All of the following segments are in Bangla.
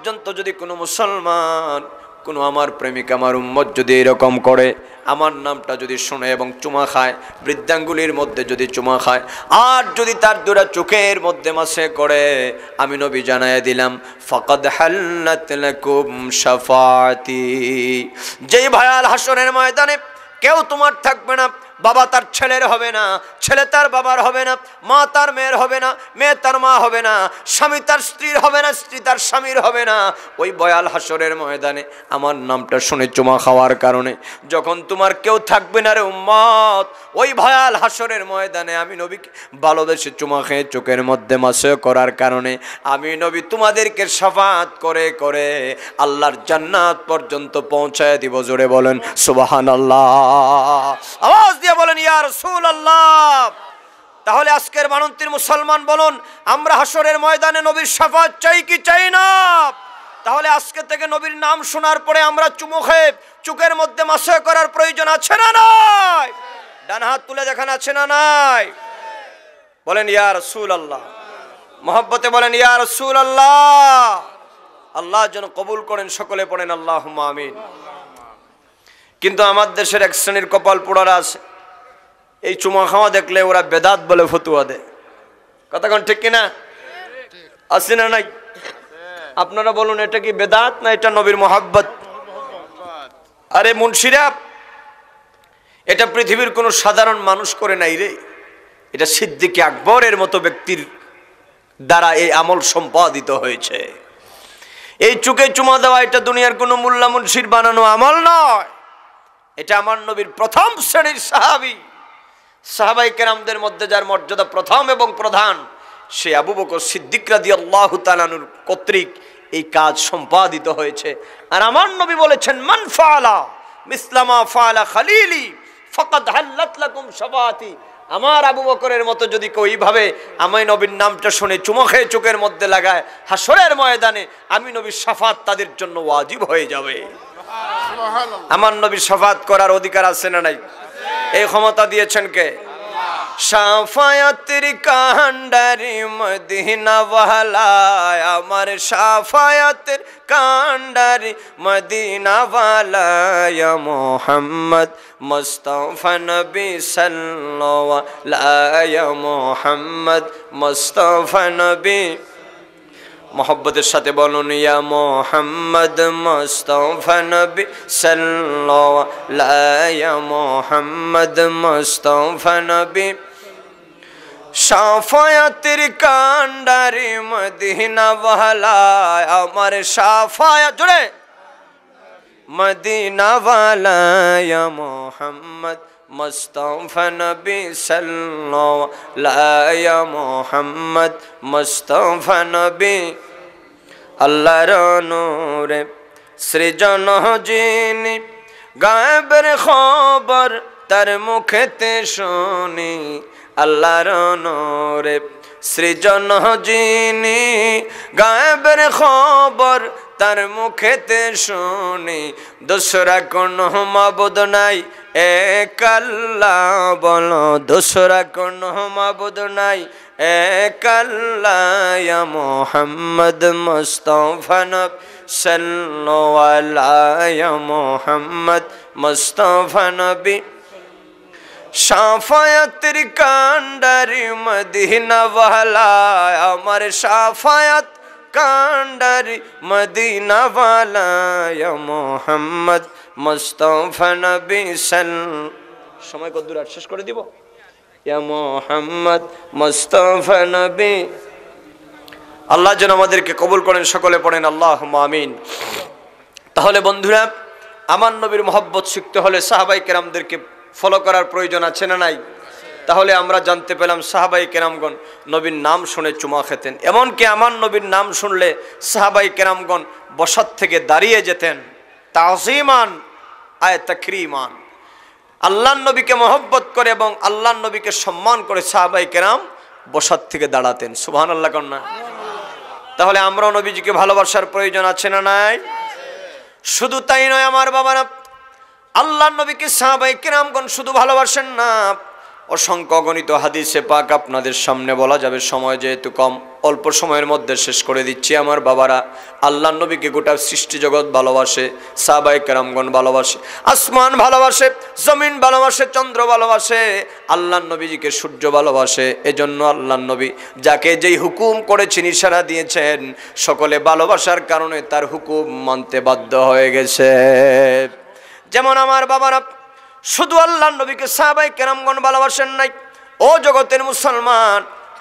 পর্যন্ত যদি কোনো মুসলমান, কোনো আমার প্রেমিক, আমার উম্মত যদি এরকম করে, আমার নামটা যদি শুনে এবং চুমা খায়, বৃদ্ধাঙ্গুলির মধ্যে যদি চুমা খায়, আর যদি তার দুটা চোখের মধ্যে মাসে করে, আমি নবী জানায় দিলাম ফাকাদ হাল্লাত লাকুম শাফাআতি। যেই ভয়াল হাসরের ময়দানে কেউ তোমার থাকবে না, বাবা তার ছেলের হবে না, ছেলে তার বাবার হবে না, মা তার মেয়ের হবে না, মেয়ে তার মা হবে না, স্বামী তার স্ত্রীর হবে না, স্ত্রী তার স্বামীর হবে না। ওই ভয়াল হাসরের ময়দানে আমার নামটা শুনে চুমা খাওয়ার কারণে যখন তোমার কেউ থাকবে না রে উম্মত, ওই ভয়াল হাসরের ময়দানে আমি নবীকে ভালোবেসে চুমা খেয়ে চোখের মধ্যে মাসে করার কারণে আমি নবী তোমাদেরকে শাফাআত করে করে আল্লাহর জান্নাত পর্যন্ত পৌঁছায় দিব। জোরে বলেন সুবহানাল্লাহ, আওয়াজ দিয়ে বলেন ইয়া রাসূলুল্লাহ। তাহলে আজকের বানন্তির মুসলমান বলুন, আমরা হাসরের ময়দানে নবীর শাফাআত চাই কি চাই না? তাহলে আজকে থেকে নবীর নাম শোনার পরে আমরা চুমু খেয়ে চোখের মধ্যে মাসে করার প্রয়োজন আছে না নাই? ডান হাত তুলে দেখান, আছে না নাই? বলেন ইয়া রাসূলুল্লাহ, মহব্বতে বলেন ইয়া রাসূলুল্লাহ। আল্লাহ যেন কবুল করেন, সকলে পড়েন আল্লাহুম্মা আমিন। কিন্তু আমার দেশের এক শ্রেণীর কপাল পোড়ারা আছে, এই চুমা খাওয়া দেখলে ওরা বেদাত বলে ফতুয়া দেয়। কথা কোন ঠিক কিনা? আছে না নাই? আপনারা বলুন, এটা কি বেদাত না এটা নবীর মোহাব্বত? আরে মুন্সিরা, এটা পৃথিবীর কোনো সাধারণ মানুষ করে নাই রে, এটা সিদ্দিক আকবরের মতো ব্যক্তির দ্বারা এই আমল সম্পাদিত হয়েছে। এই চুকে চুমা দেওয়া এটা দুনিয়ার কোনো মোল্লা মুন্সির বানানো আমল নয়, এটা আমার নবীর প্রথম শ্রেণীর সাহাবী, সাহাবায়ে কেরামদের মধ্যে যার মর্যাদা প্রথম এবং প্রধান, সে আবু বকর সিদ্দিক রাদিয়াল্লাহু তাআলা আনহু কর্তৃক এই কাজ সম্পাদিত হয়েছে। আর আমার নবী বলেছেন, মান ফাআলা মিসলা মা ফাআলা খালিলি ফাকাদ হাল্লাত লাকুম শাফাআতি। আমার আবু বকরের মতো যদি কেউ এইভাবে আমি নবীর নামটা শুনে চুমো খেয়ে চোখের মধ্যে লাগায়, হাসরের ময়দানে আমি নবীর শাফাআত তাদের জন্য ওয়াজিব হয়ে যাবে। আমার নবীর শাফাআত করার অধিকার আছে না নাই? এই ক্ষমতা দিয়েছেন কে? শাফায়াতের কান্ডারি মদিনা ওয়ালা, আমার শাফায়াতের কান্ডারি মদিনা ওয়ালা, ইয়া মুহাম্মদ মুস্তাফা নবী সাল্লাল্লাহু আলাইহি, ইয়া মুহাম্মদ মুস্তাফা নবী। মোহব্বতের সাথে বলুন, ইয়া মুহাম্মদ মুস্তাফা নবী সাল্লাল্লাহু আলাইহি, ইয়া মুহাম্মদ মুস্তাফা নবী। শাফায়াতের কান্ডারি মদিনা ওয়ালা, আমার শাফায়াত জোরে মদিনা ওয়ালা, ইয়া মুহাম্মদ মুস্তাফা নবী সাল্লাল্লাহু আলাইহি, ইয়া মুহাম্মদ মুস্তাফা নবী। আল্লাহর নূরে সৃজন যিনি, গায়েবের খবর তার মুখেতে শুনি। আল্লাহর নূরে সৃজন যিনি, গায়েবের খবর তার মুখেতে শুনি। দোসরা কোনো মাবুদ নাই এক আল্লাহ, বলো দোসরা কোনো মাবুদ নাই এক আল্লাহ, ইয়া মুহাম্মদ মুস্তাফা নবী সাল্লাল্লাহু আলাইহি, ইয়া মুহাম্মদ মুস্তাফা নবী। শাফায়াতের কান্ডারি মদিনা ওয়ালা, আমার শাফায়াত কান্ডারি মদিনা ওয়ালা, ইয়া মুহাম্মদ মুস্তাফা নবী সাল্লাল্লাহু। সময় কত দূর শেষ করে দিব? ইয়া মুহাম্মদ মুস্তাফা নবী। আল্লাহ যেন আমাদেরকে কবুল করেন, সকলে পড়েন আল্লাহুম্মা আমিন। তাহলে বন্ধুরা, আমার নবীর মহব্বত শিখতে হলে সাহাবায়ে কেরামদেরকে ফলো করার প্রয়োজন আছে না নাই? তাহলে আমরা জানতে পেলাম সাহাবায়ে কেরামগণ নবীর নাম শুনে চুমা খেতেন। এমনকি আমার নবীর নাম শুনলে সাহাবায়ে কেরামগণ বসার থেকে দাঁড়িয়ে যেতেন, তাযীমান আয় তাকরীমান। আল্লাহর নবীকে মহব্বত করে এবং আল্লাহর নবীকে সম্মান করে সাহাবায়ে কেরাম বসার থেকে দাঁড়াতেন। সুবহানাল্লাহ কন্যা। তাহলে আমরাও নবীজিকে ভালোবাসার প্রয়োজন আছে না নাই? শুধু তাই নয় আমার বাবারা, আল্লাহর নবীকে সাহাবায়ে কেরামগণ শুধু ভালোবাসেন না, অসংখ্য অগণিত হাদিসে পাক আপনাদের সামনে বলা যাবে, সময় যেহেতু কম, অল্প সময়ের মধ্যে শেষ করে দিচ্ছি। আমার বাবারা, আল্লাহর নবীকে গোটা সৃষ্টি জগৎ ভালোবাসে, সাহাবায়ে কেরামগণ ভালোবাসে, আসমান ভালোবাসে, জমিন ভালোবাসে, চন্দ্র ভালোবাসে, আল্লাহর নবীজিকে সূর্য ভালোবাসে। এজন্য আল্লাহর নবী যাকে যেই হুকুম করেছেন, ইশারা দিয়েছেন, সকলে ভালোবাসার কারণে তার হুকুম মানতে বাধ্য হয়ে গেছে। যেমন আমার বাবারা শুধু আল্লাহর নবীকে সাহাবায়ে কেরামগণ ভালোবাসেন নাই, ও জগতের মুসলমান,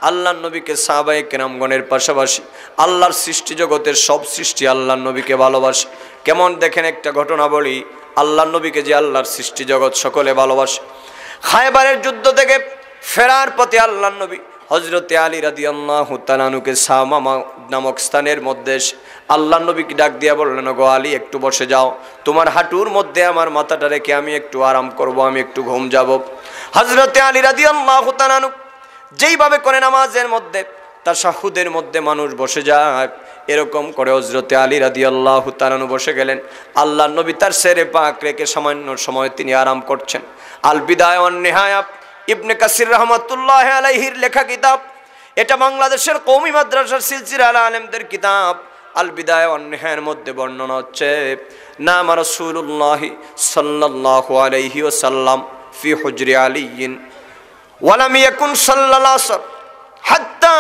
আল্লাহর নবীকে সাহাবায়ে কেরামগণের পাশাপাশি আল্লাহর সৃষ্টি জগতের সব সৃষ্টি আল্লাহর নবীকে ভালোবাসে। কেমন দেখেন একটা ঘটনা বলি, আল্লাহর নবীকে যে আল্লাহর সৃষ্টি জগৎ সকলে ভালোবাসে, খায়বারের যুদ্ধ থেকে ফেরার পথে আল্লাহর নবী হযরতে আলী রাদিয়াল্লাহু তাআলা আনহুকে সামামা নামক স্থানের মধ্যে আল্লাহর নবীকে ডাক দিয়া বললেন, গো আলী, একটু বসে যাও, তোমার হাঁটুর মধ্যে আমার মাথাটা রেখে আমি একটু আরাম করব, আমি একটু ঘুম যাব। হযরতে আলী রাদিয়াল্লাহু তাআলা আনহু যেইভাবে করে নামাজের মধ্যে তাশাহুদের মধ্যে মানুষ বসে যায়, এরকম করে হযরতে আলী রাদিয়াল্লাহু তাআলা আনহু বসে গেলেন। আল্লাহর নবী তার সেরে পাক রেখে সামান্য সময় তিনি আরাম করছেন। আল বিদায়া ওয়ান নিহায়া ইবনে কাসির রহমাতুল্লাহি আলাইহির লেখা কিতাব, এটা বাংলাদেশের কওমি মাদ্রাসার সিলসিলা আলেমদের কিতাব। আল বিদায়া ওয়ান নিহায়ার মধ্যে বর্ণনা হচ্ছে, নাম রাসূলুল্লাহ সাল্লাল্লাহু আলাইহি ওয়াসাল্লাম ফি হুজরি আলিয়্যিন ওয়ালাম ইয়াকুন সাল্লাল্লাহু আলাইহি হাত্তা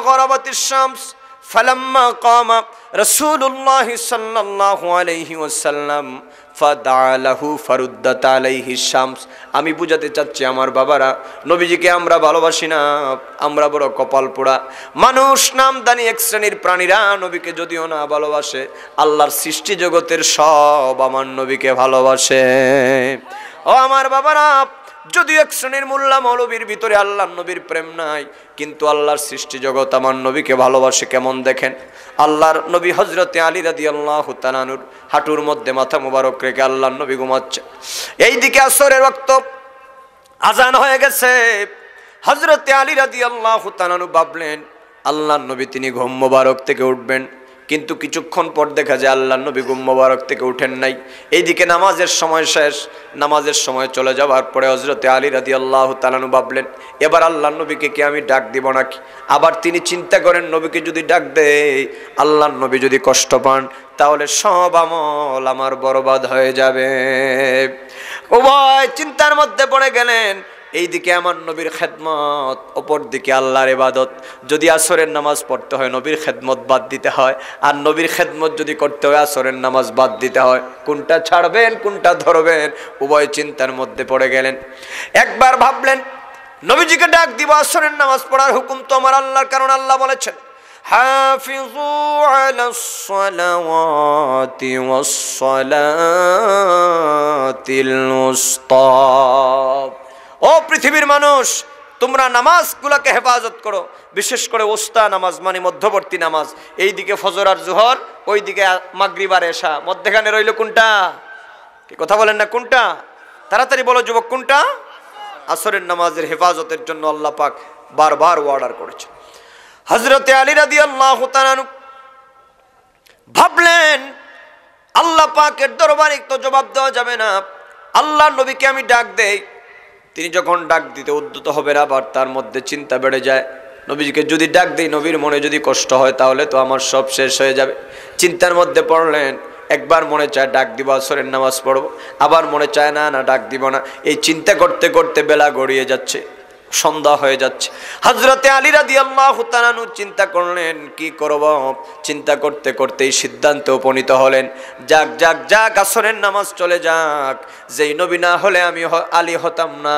গরাবাতিশ শামস ফালাম্মা কামা রাসূলুল্লাহ সাল্লাল্লাহু আলাইহি ওয়াসাল্লাম ফাদালাহু ফারুদ্দাত আলাইহি শামস। আমি বুঝাতে চাচ্ছি আমার বাবারা, নবীজিকে আমরা ভালোবাসি না, আমরা বড় কপাল পোড়া মানুষ। নামদানি এক শ্রেণীর প্রাণীরা নবীকে যদিও না ভালোবাসে, আল্লাহর সৃষ্টি জগতের সব আমার নবীকে ভালোবাসে। ও আমার বাবারা, যদিও এক শ্রেণীর মোল্লা মৌলবীর ভিতরে আল্লাহর নবীর প্রেম নাই, কিন্তু আল্লাহর সৃষ্টি জগৎ আমার নবীকে ভালোবাসে। কেমন দেখেন, আল্লাহর নবী হযরতে আলী রাদিয়াল্লাহু তাআলা আনহুর হাঁটুর মধ্যে মাথা মুবারক রেখে আল্লাহর নবী ঘুমাচ্ছে। এইদিকে আসরের ওয়াক্ত আজান হয়ে গেছে। হযরতে আলী রাদিয়াল্লাহু তাআলা আনহু ভাবলেন আল্লাহর নবী তিনি ঘুম মুবারক থেকে উঠবেন, কিন্তু কিছুক্ষণ পর দেখা যায় আল্লাহর নবী ঘুম মুবারক থেকে উঠেন নাই। এইদিকে নামাজের সময় শেষ, নামাজের সময় চলে যাওয়ার পরে হযরতে আলী রাদিয়াল্লাহু তাআলা আনহু ভাবলেন এবার আল্লাহর নবীকে কি আমি ডাক দিব নাকি। আবার তিনি চিন্তা করেন নবীকে যদি ডাক দেই, আল্লাহর নবী যদি কষ্ট পান, তাহলে সব আমল আমার বরবাদ হয়ে যাবে। উভয় চিন্তার মধ্যে পড়ে গেলেন। এইদিকে আমার নবীর খেদমত, অপর দিকে আল্লাহর ইবাদত। যদি আসরের নামাজ পড়তে হয় নবীর খেদমত বাদ দিতে হয়, আর নবীর খেদমত যদি করতে হয় আসরের নামাজ বাদ দিতে হয়। কোনটা ছাড়বেন কোনটা ধরবেন, উভয় চিন্তার মধ্যে পড়ে গেলেন। একবার ভাবলেন নবীজিকে ডাক দিব, আসরের নামাজ পড়ার হুকুম তো আমার আল্লাহর, কারণ আল্লাহ বলেছেন হাফিজু আলাস সালাওয়াতি ওয়াস সালাতিল উসতা। ও পৃথিবীর মানুষ, তোমরা নামাজগুলোকে হেফাজত করো, বিশেষ করে ওস্তা নামাজ মানে মধ্যবর্তী নামাজ। এইদিকে ফজর আর জোহর, ওইদিকে মাগরিব আর এশা, মধ্যখানে রইল কোনটা? কি কথা বলেন না কোনটা? তাড়াতাড়ি বলো যুবক, কোনটা? আসরের নামাজের হেফাজতের জন্য আল্লাহ পাক বারবার অর্ডার করেছে। হযরতে আলী রাদিয়াল্লাহু তাআলা আনহু ভাবলেন আল্লাহ পাকের দরবারে তো জবাব দেওয়া যাবে না, আল্লাহর নবীকে আমি ডাক দেই। তিনি যখন ডাক দিতে উদ্যত হবেন, আবার তার মধ্যে চিন্তা বেড়ে যায়, নবীজিকে যদি ডাক দেই, নবীর মনে যদি কষ্ট হয়, তাহলে তো আমার সব শেষ হয়ে যাবে। চিন্তার মধ্যে পড়লেন, একবার মনে চায় ডাক দিব, আসরের নামাজ পড়ব, আবার মনে চায় না ডাক দিব না। এই চিন্তা করতে করতে বেলা গড়িয়ে যাচ্ছে, সন্ধ্যা হয়ে যাচ্ছে। হযরতে আলী রাদিয়াল্লাহু তাআলা আনহু চিন্তা করলেন কি করব। চিন্তা করতে করতেই সিদ্ধান্তে উপনীত হলেন, যাক যাক যাক, আসরের নামাজ চলে যাক। যেই নবী না হলে আমি আলী হতাম না,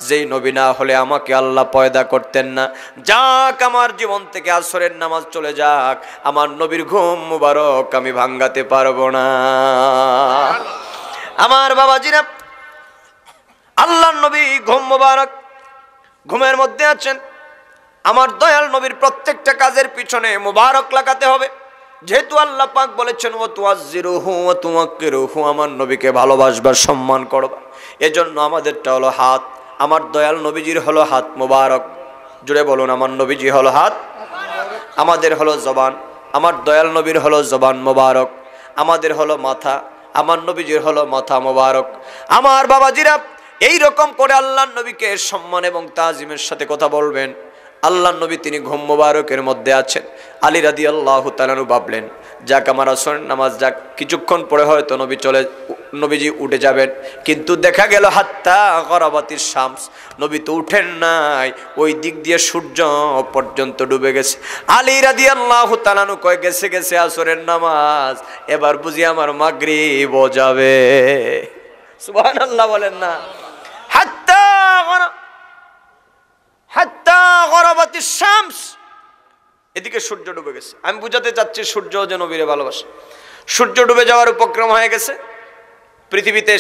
যেই নবী না হলে আমাকে আল্লাহ পয়দা করতেন না। যাক, আমার জীবন থেকে আসরের নামাজ চলে যাক, আমার নবীর ঘুম মুবারক আমি ভাঙাতে পারবো না। আমার বাবাজিরা, আল্লাহর নবী ঘুম মুবারক, ঘুমের মধ্যে আছেন। আমার দয়াল নবীর প্রত্যেকটা কাজের পিছনে মুবারক লাগাতে হবে। যেহেতু আল্লাহ পাক বলেছেন ওয়া তুআজ্জিরুহু ওয়া তুওয়াক্কিরুহু, আমার নবীকে ভালোবাসবা, সম্মান করবা। এজন্য আমাদেরটা হলো হাত। আমার দয়াল নবীজির হলো হাত মুবারক। জুড়ে বলুন, আমার নবীজি হলো হাত, আমাদের হলো জবান। আমার দয়াল নবীর হলো জবান মুবারক, আমাদের হলো মাথা, আমার নবীজির হলো মাথা মুবারক। আমার বাবাজিরা, এই রকম করে আল্লাহর নবীকে সম্মান এবং তাজিমের সাথে কথা বলবেন। আল্লাহর নবী তিনি ঘুম মোবারকের মধ্যে আছেন। আলী রাদিয়াল্লাহু তাআলা ভাবলেন যাক আমার আসরের নামাজ যাক, কিছুক্ষণ পরে হয়তো নবীজি উঠে যাবেন। কিন্তু দেখা গেল হাত্তা গরাবাতির শামস, নবী তো উঠেন নাই, ওই দিক দিয়ে সূর্য পর্যন্ত ডুবে গেছে। আলী রাদিয়াল্লাহু তাআলা কয় গেছে আসরের নামাজ, এবার বুঝি আমার মাগরিব যাবে। সুবহানাল্লাহ বলেন না। হাত্তা গরাবাতিস শামস, এদিকে সূর্য ডুবে গেছে। আমি বুঝাতে চাচ্ছি সূর্য যে নবীরে ভালোবাসে। সূর্য ডুবে যাওয়ার উপক্রম হয়ে গেছে, পৃথিবীতে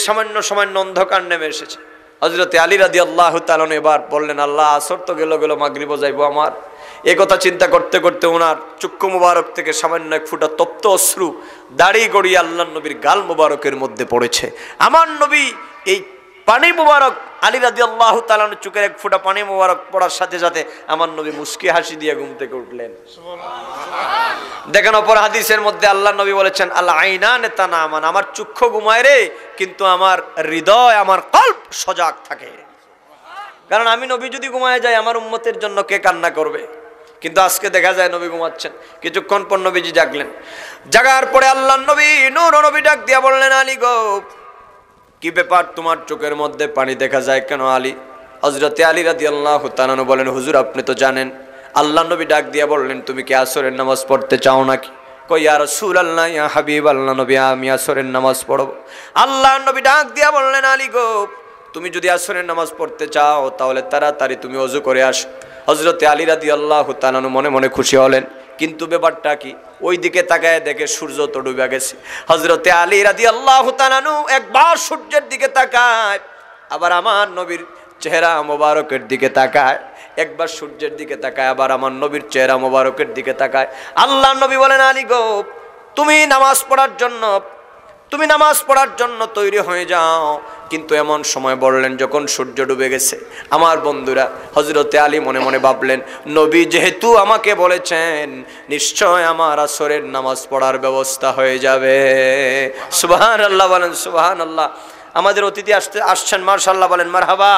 সামান্য অন্ধকার নেমে এসেছে। হযরতে আলী রাদিয়াল্লাহু তাআলা এবার বললেন আল্লাহ আসর তো গেল মাগরিবও যাইবো আমার। এই কথা চিন্তা করতে করতে ওনার চক্ষু মুবারক থেকে সামান্য এক ফোঁটা তপ্ত অশ্রু দাড়ি গড়িয়ে আল্লাহর নবীর গাল মুবারকের মধ্যে পড়েছে। আমার নবী এই পানি মুবারক, আলী রাদিয়াল্লাহু তাআলা চোখের এক ফোঁটা পানি মুবারক পড়ার সাথে সাথে আমার নবী মুস্কি হাসি দিয়ে ঘুম থেকে উঠলেন। দেখেন অপর হাদিসের মধ্যে আল্লাহর নবী বলেছেন আল আইনানে তানামান, আমার চক্ষু ঘুমায় রে কিন্তু আমার হৃদয় আমার কল্ব সজাগ থাকে। কারণ আমি নবী যদি ঘুমায় যাই আমার উম্মতের জন্য কে কান্না করবে? কিন্তু আজকে দেখা যায় নবী ঘুমাচ্ছেন, কিছুক্ষণ পর নবীজি জাগলেন। জাগার পরে আল্লাহর নবী নূর নবী ডাক দিয়া বললেন আলী গো, কি ব্যাপার তোমার চোখের মধ্যে পানি দেখা যায় কেন আলী? হযরতে আলী রাদিয়াল্লাহু তাআলা বলেন হুজুর আপনি তো জানেন। আল্লাহর নবী ডাক দিয়া বললেন তুমি কি আসরের নামাজ পড়তে চাও নাকি? কই ইয়া রাসূলুল্লাহ ইয়া হাবিবাল্লাহ নবী আমি আসরের নামাজ পড়ব। আল্লাহর নবী ডাক দিয়া বললেন আলী গো, তুমি যদি আসরের নামাজ পড়তে চাও তাহলে তাড়াতাড়ি তুমি ওযু করে আসো। হযরতে আলী রাদিয়াল্লাহু তাআলা মনে মনে খুশি হলেন, কিন্তু ব্যাপারটা কি? ওই দিকে তাকায় দেখে সূর্য তো ডুবে গেছে। হযরতে আলী রাদিয়াল্লাহু তাআলা একবার সূর্যের দিকে তাকায়, আবার আমার নবীর চেহারা মোবারকের দিকে তাকায়, একবার সূর্যের দিকে তাকায়, আবার আমার নবীর চেহারা মোবারকের দিকে তাকায়। আল্লাহর নবী বলেন আলী গো, তুমি নামাজ পড়ার জন্য তৈরি হয়ে যাও। কিন্তু এমন সময় বললেন যখন সূর্য ডুবে গেছে। আমার বন্ধুরা, হযরতে আলী মনে মনে ভাবলেন নবী যেহেতু আমাকে বলেছেন নিশ্চয় আমার আসরের নামাজ পড়ার ব্যবস্থা হয়ে যাবে। সুবহানাল্লাহ বলেন সুবহানাল্লাহ। আমাদের অতিথি আসছেন, মাশাআল্লাহ বলেন মারহাবা।